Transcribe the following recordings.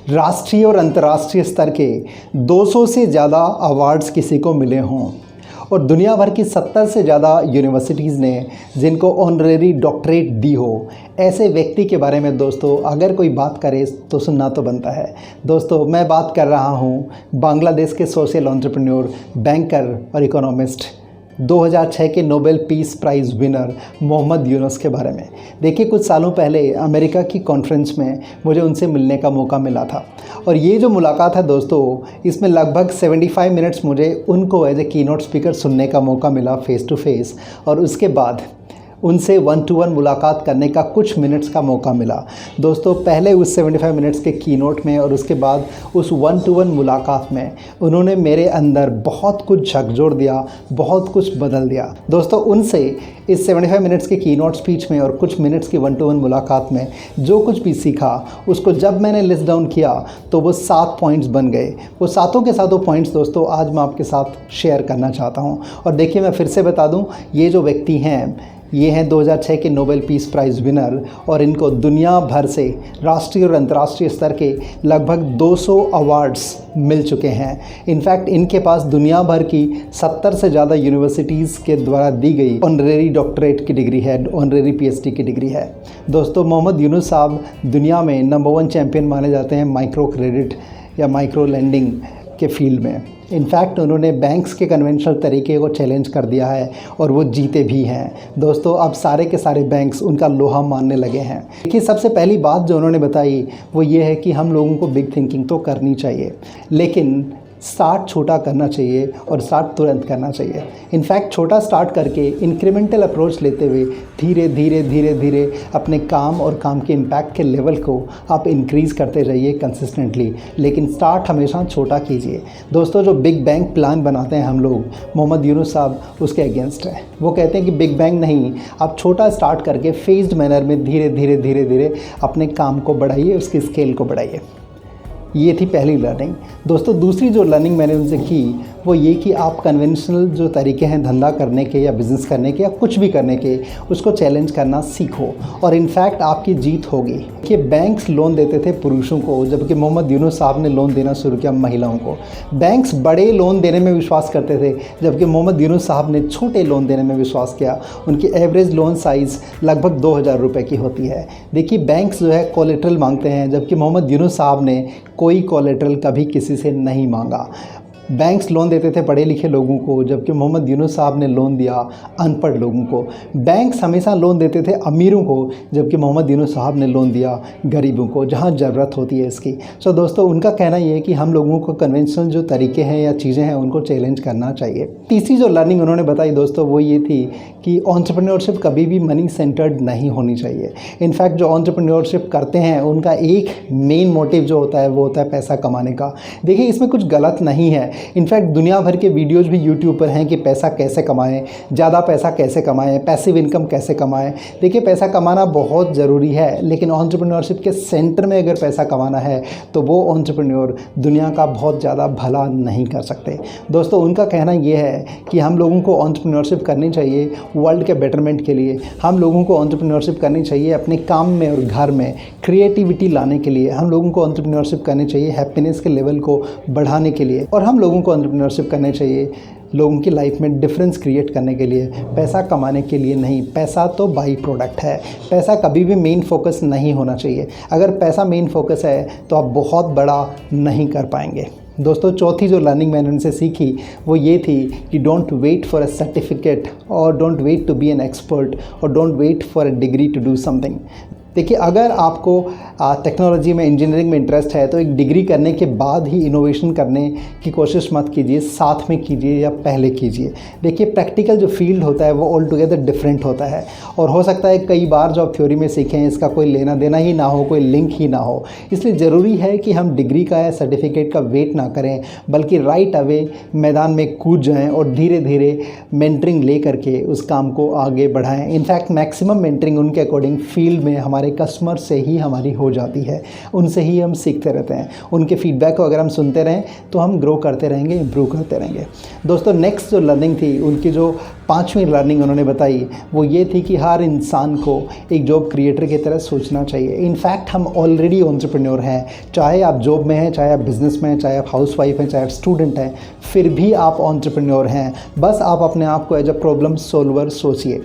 राष्ट्रीय और अंतर्राष्ट्रीय स्तर के 200 से ज़्यादा अवार्ड्स किसी को मिले हों और दुनिया भर की 70 से ज़्यादा यूनिवर्सिटीज़ ने जिनको ऑनरेरी डॉक्टरेट दी हो, ऐसे व्यक्ति के बारे में दोस्तों अगर कोई बात करे तो सुनना तो बनता है। दोस्तों मैं बात कर रहा हूँ बांग्लादेश के सोशल एंटरप्रेन्योर, बैंकर और इकोनॉमिस्ट, 2006 के Nobel peace prize winner Muhammad Yunus के बारे में। देखिए, कुछ सालों पहले अमेरिका की कॉन्फ्रेंस में मुझे उनसे मिलने का मौका मिला था और ये जो मुलाकात है दोस्तों, इसमें लगभग 75 मिनट्स मुझे उनको एज ए कीनोट स्पीकर सुनने का मौका मिला फेस टू फेस, और उसके बाद उनसे 1-to-1 मुलाकात करने का कुछ मिनट्स का मौका मिला। दोस्तों पहले उस 75 मिनट्स के कीनोट में और उसके बाद उस 1-to-1 मुलाकात में उन्होंने मेरे अंदर बहुत कुछ झकझोर दिया, बहुत कुछ बदल दिया। दोस्तों उनसे इस 75 मिनट्स के कीनोट स्पीच में और कुछ मिनट्स की 1-to-1 मुलाकात में जो कुछ भी सीखा, उसको जब मैंने लिस्ट डाउन किया तो वो 7 पॉइंट्स बन गए। वो सातों के सातों पॉइंट्स दोस्तों आज मैं आपके साथ शेयर करना चाहता हूँ। और देखिए, मैं फिर से बता दूँ, ये जो व्यक्ति हैं ये हैं 2006 के नोबेल पीस प्राइज़ विनर और इनको दुनिया भर से राष्ट्रीय और अंतर्राष्ट्रीय स्तर के लगभग 200 अवार्ड्स मिल चुके हैं। इनफैक्ट इनके पास दुनिया भर की 70 से ज़्यादा यूनिवर्सिटीज़ के द्वारा दी गई ऑनरेरी डॉक्टरेट की डिग्री है, ऑनरेरी पीएचडी की डिग्री है। दोस्तों मोहम्मद यूनुस साहब दुनिया में नंबर 1 चैम्पियन माने जाते हैं माइक्रो क्रेडिट या माइक्रो लेंडिंग के फील्ड में। इनफैक्ट उन्होंने बैंक्स के कन्वेंशनल तरीके को चैलेंज कर दिया है और वो जीते भी हैं। दोस्तों अब सारे के सारे बैंक्स उनका लोहा मानने लगे हैं। देखिए, सबसे पहली बात जो उन्होंने बताई वो ये है कि हम लोगों को बिग थिंकिंग तो करनी चाहिए, लेकिन स्टार्ट छोटा करना चाहिए और स्टार्ट तुरंत करना चाहिए। इनफैक्ट छोटा स्टार्ट करके इंक्रीमेंटल अप्रोच लेते हुए धीरे धीरे धीरे धीरे अपने काम और काम के इम्पैक्ट के लेवल को आप इंक्रीज़ करते रहिए कंसिस्टेंटली, लेकिन स्टार्ट हमेशा छोटा कीजिए। दोस्तों जो बिग बैंग प्लान बनाते हैं हम लोग, मोहम्मद यूनुस साहब उसके अगेंस्ट है। वो कहते हैं कि बिग बैंग नहीं, आप छोटा स्टार्ट करके फेज्ड मैनर में धीरे धीरे धीरे धीरे अपने काम को बढ़ाइए, उसकी स्केल को बढ़ाइए। ये थी पहली लर्निंग। दोस्तों दूसरी जो लर्निंग मैंने उनसे की वो ये कि आप कन्वेंशनल जो तरीके हैं धंधा करने के या बिज़नेस करने के या कुछ भी करने के, उसको चैलेंज करना सीखो और इनफैक्ट आपकी जीत होगी। कि बैंक्स लोन देते थे पुरुषों को, जबकि मोहम्मद यूनुस साहब ने लोन देना शुरू किया महिलाओं को। बैंक्स बड़े लोन देने में विश्वास करते थे, जबकि मोहम्मद यूनुस साहब ने छोटे लोन देने में विश्वास किया। उनकी एवरेज लोन साइज़ लगभग 2000 रुपये की होती है। देखिए, बैंक्स जो है कोलेट्रल मांगते हैं, जबकि मोहम्मद यूनुस साहब ने कोई कोलेट्रल कभी किसी से नहीं मांगा। बैंक्स लोन देते थे पढ़े लिखे लोगों को, जबकि मोहम्मद यूनुस साहब ने लोन दिया अनपढ़ लोगों को। बैंक्स हमेशा लोन देते थे अमीरों को, जबकि मोहम्मद यूनुस साहब ने लोन दिया गरीबों को, जहां ज़रूरत होती है इसकी। सो दोस्तों उनका कहना ये है कि हम लोगों को कन्वेंशनल जो तरीके हैं या चीज़ें हैं उनको चैलेंज करना चाहिए। तीसरी जो लर्निंग उन्होंने बताई दोस्तों वो ये थी कि एंटरप्रेन्योरशिप कभी भी मनी सेंटर्ड नहीं होनी चाहिए। इनफैक्ट जो एंटरप्रेन्योरशिप करते हैं उनका एक मेन मोटिव जो होता है वो होता है पैसा कमाने का। देखिए, इसमें कुछ गलत नहीं है। इनफैक्ट दुनिया भर के वीडियोज़ भी यूट्यूब पर हैं कि पैसा कैसे कमाएं, ज़्यादा पैसा कैसे कमाएं, पैसिव इनकम कैसे कमाएं। देखिए, पैसा कमाना बहुत ज़रूरी है, लेकिन एंटरप्रेन्योरशिप के सेंटर में अगर पैसा कमाना है तो वो एंटरप्रेन्योर दुनिया का बहुत ज़्यादा भला नहीं कर सकते। दोस्तों उनका कहना ये है कि हम लोगों को एंटरप्रेन्योरशिप करनी चाहिए वर्ल्ड के बेटरमेंट के लिए। हम लोगों को एंटरप्रेन्योरशिप करनी चाहिए अपने काम में और घर में क्रिएटिविटी लाने के लिए। हम लोगों को एंटरप्रेन्योरशिप करनी चाहिए हैप्पीनेस के लेवल को बढ़ाने के लिए, और हम लोगों को एंटरप्रेन्योरशिप करनी चाहिए लोगों की लाइफ में डिफरेंस क्रिएट करने के लिए, पैसा कमाने के लिए नहीं। पैसा तो बाई प्रोडक्ट है, पैसा कभी भी मेन फोकस नहीं होना चाहिए। अगर पैसा मेन फोकस है तो आप बहुत बड़ा नहीं कर पाएंगे। दोस्तों चौथी जो लर्निंग मैंने उनसे सीखी वो ये थी कि don't wait for a certificate और don't wait to be an expert और don't wait for a degree to do something. देखिए, अगर आपको टेक्नोलॉजी में इंजीनियरिंग में इंटरेस्ट है तो एक डिग्री करने के बाद ही इनोवेशन करने की कोशिश मत कीजिए, साथ में कीजिए या पहले कीजिए। देखिए, प्रैक्टिकल जो फील्ड होता है वो ऑल टुगेदर डिफरेंट होता है और हो सकता है कई बार जो आप थ्योरी में सीखें इसका कोई लेना देना ही ना हो, कोई लिंक ही ना हो। इसलिए ज़रूरी है कि हम डिग्री का या सर्टिफिकेट का वेट ना करें, बल्कि राइट अवे मैदान में कूद जाएँ और धीरे धीरे मेंटरिंग ले करके उस काम को आगे बढ़ाएँ। इनफैक्ट मैक्सिमम मेंटरिंग उनके अकॉर्डिंग फील्ड में हमारे हमारे कस्टमर से ही हमारी हो जाती है, उनसे ही हम सीखते रहते हैं। उनके फीडबैक को अगर हम सुनते रहें तो हम ग्रो करते रहेंगे, इम्प्रूव करते रहेंगे। दोस्तों नेक्स्ट जो लर्निंग थी, उनकी जो 5वीं लर्निंग उन्होंने बताई वो ये थी कि हर इंसान को एक जॉब क्रिएटर की तरह सोचना चाहिए। इनफैक्ट हम ऑलरेडी एंटरप्रेन्योर हैं, चाहे आप जॉब में हैं, चाहे आप बिजनेस में हैं, चाहे आप हाउसवाइफ हैं, चाहे आप स्टूडेंट हैं, फिर भी आप एंटरप्रेन्योर हैं। बस आप अपने आप को एज अ प्रॉब्लम सोल्वर सोचिए।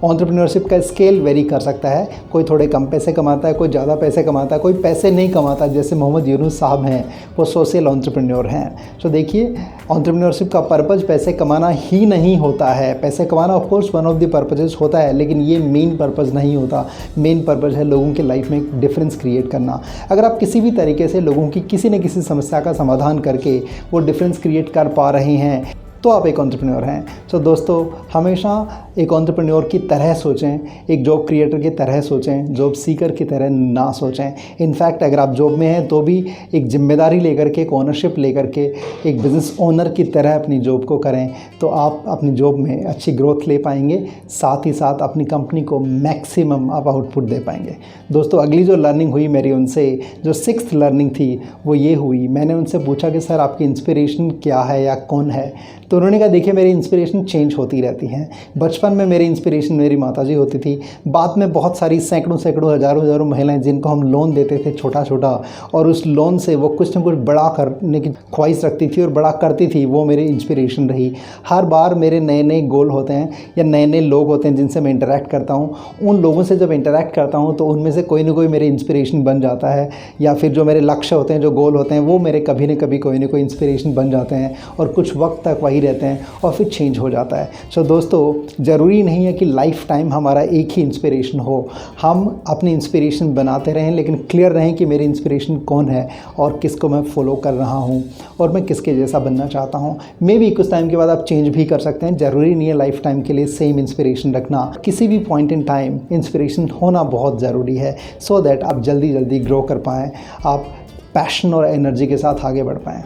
एंटरप्रेन्योरशिप का स्केल वेरी कर सकता है, कोई थोड़े कम पैसे कमाता है, कोई ज़्यादा पैसे कमाता है, कोई पैसे नहीं कमाता, जैसे मोहम्मद यूनुस साहब हैं, वो सोशल एंटरप्रेन्योर हैं। तो देखिए एंटरप्रेन्योरशिप का पर्पज़ पैसे कमाना ही नहीं होता है। पैसे कमाना of course one of the purposes होता है, लेकिन ये मेन पर्पज़ नहीं होता। मेन पर्पज़ है लोगों की लाइफ में एक डिफरेंस क्रिएट करना। अगर आप किसी भी तरीके से लोगों की किसी न किसी समस्या का समाधान करके वो डिफरेंस क्रिएट कर पा रहे हैं तो आप एक एंटरप्रेन्योर हैं। तो दोस्तों हमेशा एक एंटरप्रेन्योर की तरह सोचें, एक जॉब क्रिएटर की तरह सोचें, जॉब सीकर की तरह ना सोचें। इनफैक्ट अगर आप जॉब में हैं तो भी एक जिम्मेदारी लेकर के, एक ओनरशिप लेकर के, एक बिज़नेस ओनर की तरह अपनी जॉब को करें, तो आप अपनी जॉब में अच्छी ग्रोथ ले पाएंगे, साथ ही साथ अपनी कंपनी को मैक्सिमम आप आउटपुट दे पाएंगे। दोस्तों अगली जो लर्निंग हुई मेरी उनसे, जो 6th लर्निंग थी वो ये हुई, मैंने उनसे पूछा कि सर आपकी इंस्पिरेशन क्या है या कौन है? तो उन्होंने कहा देखिए मेरी इंस्पिरेशन चेंज होती रहती हैं। बचपन में मेरी इंस्पिरेशन मेरी माताजी होती थी, बाद में बहुत सारी सैकड़ों हज़ारों महिलाएं जिनको हम लोन देते थे छोटा छोटा, और उस लोन से वो कुछ न कुछ बड़ा करने की ख्वाहिश रखती थी और बड़ा करती थी, वो मेरी इंस्पिरेशन रही। हर बार मेरे नए नए गोल होते हैं या नए नए लोग होते हैं जिनसे मैं इंटरेक्ट करता हूँ, उन लोगों से जब इंटरेक्ट करता हूँ तो उनमें से कोई ना कोई मेरी इंस्पिरेशन बन जाता है, या फिर जो मेरे लक्ष्य होते हैं, जो गोल होते हैं, वो मेरे कभी न कभी कोई ना कोई इंस्पिरेशन बन जाते हैं और कुछ वक्त तक वही रहते हैं और फिर चेंज हो जाता है। सो दोस्तों ज़रूरी नहीं है कि लाइफ टाइम हमारा एक ही इंस्पिरेशन हो, हम अपनी इंस्पिरेशन बनाते रहें, लेकिन क्लियर रहें कि मेरी इंस्पिरेशन कौन है और किसको मैं फॉलो कर रहा हूँ और मैं किसके जैसा बनना चाहता हूँ। मे बी कुछ टाइम के बाद आप चेंज भी कर सकते हैं, ज़रूरी नहीं है लाइफ टाइम के लिए सेम इंस्पिरेशन रखना। किसी भी पॉइंट इन टाइम इंस्पिरेशन होना बहुत ज़रूरी है, सो दैट आप जल्दी जल्दी ग्रो कर पाएँ, आप पैशन और एनर्जी के साथ आगे बढ़ पाएँ।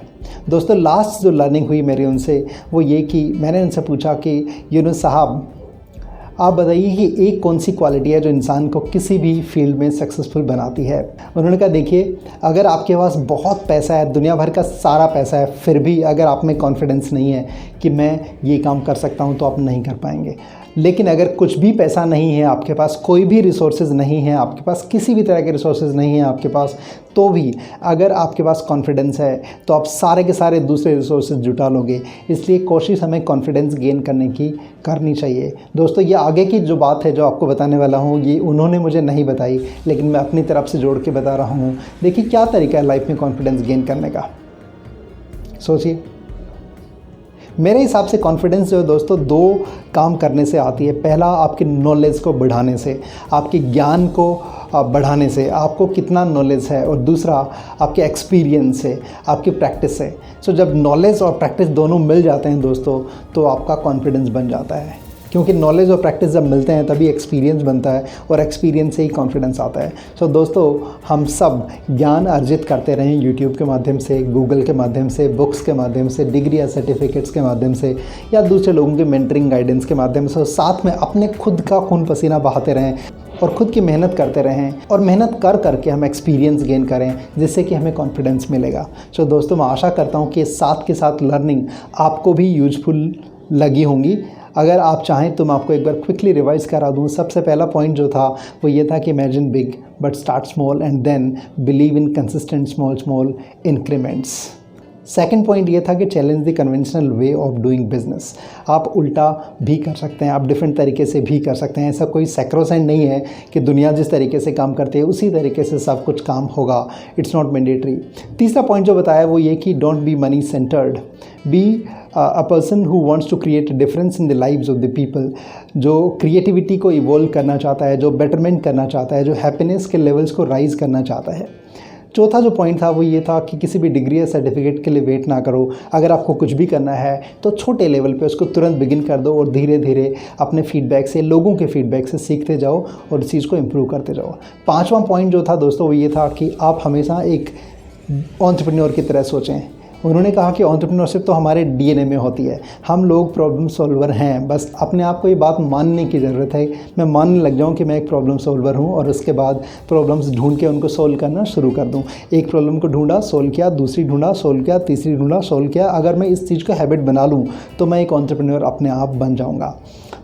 दोस्तों लास्ट जो लर्निंग हुई मेरी उनसे वो ये कि मैंने उनसे पूछा कि यूनुस साहब आप बताइए कि एक कौन सी क्वालिटी है जो इंसान को किसी भी फील्ड में सक्सेसफुल बनाती है? उन्होंने कहा देखिए अगर आपके पास बहुत पैसा है, दुनिया भर का सारा पैसा है, फिर भी अगर आप में कॉन्फिडेंस नहीं है कि मैं ये काम कर सकता हूँ, तो आप नहीं कर पाएंगे। लेकिन अगर कुछ भी पैसा नहीं है आपके पास, कोई भी रिसोर्सेज नहीं है आपके पास, किसी भी तरह के रिसोर्सेज नहीं है आपके पास, तो भी अगर आपके पास कॉन्फिडेंस है तो आप सारे के सारे दूसरे रिसोर्सेज जुटा लोगे। इसलिए कोशिश हमें कॉन्फिडेंस गेन करने की करनी चाहिए। दोस्तों ये आगे की जो बात है जो आपको बताने वाला हूँ, ये उन्होंने मुझे नहीं बताई, लेकिन मैं अपनी तरफ से जोड़ के बता रहा हूँ। देखिए क्या तरीका है लाइफ में कॉन्फिडेंस गेन करने का, सोचिए। मेरे हिसाब से कॉन्फिडेंस जो है दोस्तों 2 काम करने से आती है। पहला आपकी नॉलेज को बढ़ाने से, आपके ज्ञान को बढ़ाने से, आपको कितना नॉलेज है, और दूसरा आपके एक्सपीरियंस से, आपकी प्रैक्टिस से। सो जब नॉलेज और प्रैक्टिस दोनों मिल जाते हैं दोस्तों, तो आपका कॉन्फिडेंस बन जाता है, क्योंकि नॉलेज और प्रैक्टिस जब मिलते हैं तभी एक्सपीरियंस बनता है और एक्सपीरियंस से ही कॉन्फिडेंस आता है। सो दोस्तों हम सब ज्ञान अर्जित करते रहें, यूट्यूब के माध्यम से, गूगल के माध्यम से, बुक्स के माध्यम से, डिग्री या सर्टिफिकेट्स के माध्यम से, या दूसरे लोगों के मेंटरिंग गाइडेंस के माध्यम से। साथ में अपने खुद का खून पसीना बहाते रहें और ख़ुद की मेहनत करते रहें, और मेहनत कर करके हम एक्सपीरियंस गेन करें, जिससे कि हमें कॉन्फिडेंस मिलेगा। सो दोस्तों मैं आशा करता हूँ कि साथ के साथ लर्निंग आपको भी यूजफुल लगी होंगी। अगर आप चाहें तो मैं आपको एक बार क्विकली रिवाइज़ करा दूँ। सबसे पहला पॉइंट जो था वो ये था कि imagine big but start small and then believe in consistent small increments. Second point ये था कि challenge the conventional way of doing business. आप उल्टा भी कर सकते हैं, आप डिफरेंट तरीके से भी कर सकते हैं। ऐसा कोई सैक्रोसेंट नहीं है कि दुनिया जिस तरीके से काम करती है उसी तरीके से सब कुछ काम होगा, इट्स नॉट मैंडेटरी। तीसरा पॉइंट जो बताया वो ये कि don't be money centred, be a person who wants to create difference in the lives of the people. जो क्रिएटिविटी को इवॉल्व करना चाहता है, जो बेटरमेंट करना चाहता है, जो हैप्पीनेस के लेवल्स को राइज करना चाहता है। चौथा जो पॉइंट था वो ये था कि किसी भी डिग्री या सर्टिफिकेट के लिए वेट ना करो। अगर आपको कुछ भी करना है तो छोटे लेवल पे उसको तुरंत बिगिन कर दो और धीरे धीरे अपने फीडबैक से, लोगों के फीडबैक से सीखते जाओ और इस चीज़ को इम्प्रूव करते जाओ। पांचवा पॉइंट जो था दोस्तों वो ये था कि आप हमेशा एक एंटरप्रेन्योर की तरह सोचें। उन्होंने कहा कि एंटरप्रेन्योरशिप तो हमारे डीएनए में होती है, हम लोग प्रॉब्लम सॉल्वर हैं, बस अपने आप को ये बात मानने की ज़रूरत है। मैं मानने लग जाऊँ कि मैं एक प्रॉब्लम सॉल्वर हूँ और उसके बाद प्रॉब्लम्स ढूंढ के उनको सोल्व करना शुरू कर दूँ। एक प्रॉब्लम को ढूंढा, सोल्व किया, दूसरी ढूंढा, सोल्व किया, तीसरी ढूंढा, सोल्व किया। अगर मैं इस चीज़ को हैबिट बना लूँ तो मैं एक एंटरप्रेन्योर अपने आप बन जाऊँगा।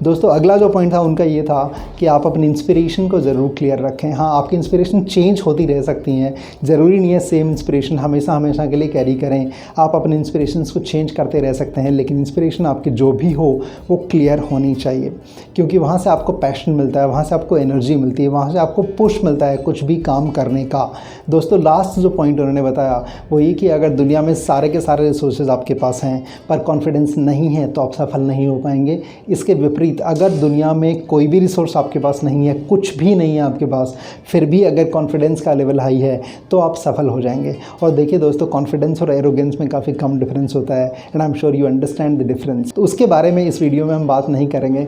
दोस्तों अगला जो पॉइंट था उनका ये था कि आप अपनी इंस्पिरेशन को ज़रूर क्लियर रखें। हाँ, आपकी इंस्पिरेशन चेंज होती रह सकती हैं, ज़रूरी नहीं है सेम इंस्पिरेशन हमेशा के लिए कैरी करें। आप अपने इंस्पिरेशंस को चेंज करते रह सकते हैं, लेकिन इंस्पिरेशन आपकी जो भी हो वो क्लियर होनी चाहिए, क्योंकि वहाँ से आपको पैशन मिलता है, वहाँ से आपको एनर्जी मिलती है, वहाँ से आपको पुश मिलता है कुछ भी काम करने का। दोस्तों लास्ट जो पॉइंट उन्होंने बताया वो ये कि अगर दुनिया में सारे के सारे रिसोर्सेज आपके पास हैं पर कॉन्फिडेंस नहीं है तो आप सफल नहीं हो पाएंगे। इसके विपरीत अगर दुनिया में कोई भी रिसोर्स आपके पास नहीं है, कुछ भी नहीं है आपके पास, फिर भी अगर कॉन्फिडेंस का लेवल हाई है तो आप सफल हो जाएंगे। और देखिए दोस्तों, कॉन्फिडेंस और एरोगेंस में काफ़ी कम डिफरेंस होता है, and I am sure you understand the difference. तो उसके बारे में इस वीडियो में हम बात नहीं करेंगे,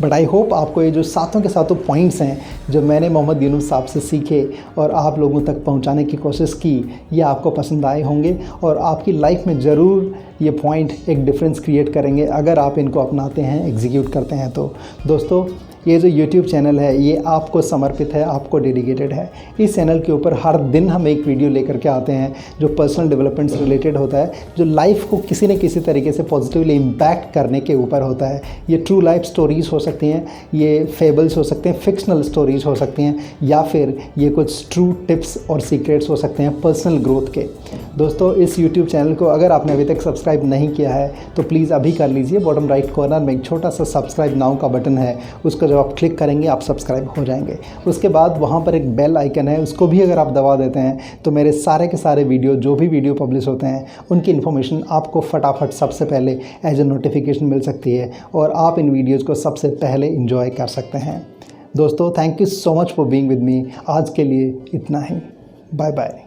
बट आई होप आपको ये जो सातों के सातों पॉइंट्स हैं जो मैंने मोहम्मद यूनुस साहब से सीखे और आप लोगों तक पहुंचाने की कोशिश की, ये आपको पसंद आए होंगे और आपकी लाइफ में ज़रूर ये पॉइंट एक डिफरेंस क्रिएट करेंगे अगर आप इनको अपनाते हैं, एग्जीक्यूट करते हैं। तो दोस्तों ये जो YouTube चैनल है ये आपको समर्पित है, आपको डेडिकेटेड है। इस चैनल के ऊपर हर दिन हम एक वीडियो लेकर के आते हैं जो पर्सनल डेवलपमेंट से रिलेटेड होता है, जो लाइफ को किसी न किसी तरीके से पॉजिटिवली इम्पैक्ट करने के ऊपर होता है। ये ट्रू लाइफ स्टोरीज़ हो सकती हैं, ये फेबल्स हो सकते हैं, फिक्शनल स्टोरीज़ हो सकती हैं, या फिर ये कुछ ट्रू टिप्स और सीक्रेट्स हो सकते हैं पर्सनल ग्रोथ के। दोस्तों इस YouTube चैनल को अगर आपने अभी तक सब्सक्राइब नहीं किया है तो प्लीज़ अभी कर लीजिए। बॉटम राइट कॉर्नर में एक छोटा सा सब्सक्राइब नाउ का बटन है, उसको जब आप क्लिक करेंगे आप सब्सक्राइब हो जाएंगे। उसके बाद वहाँ पर एक बेल आइकन है, उसको भी अगर आप दबा देते हैं तो मेरे सारे के सारे वीडियो, जो भी वीडियो पब्लिश होते हैं उनकी इन्फॉर्मेशन आपको फटाफट सबसे पहले एज ए नोटिफिकेशन मिल सकती है और आप इन वीडियोज़ को सबसे पहले इंजॉय कर सकते हैं। दोस्तों thank you so much for being with me. आज के लिए इतना ही, बाय बाय।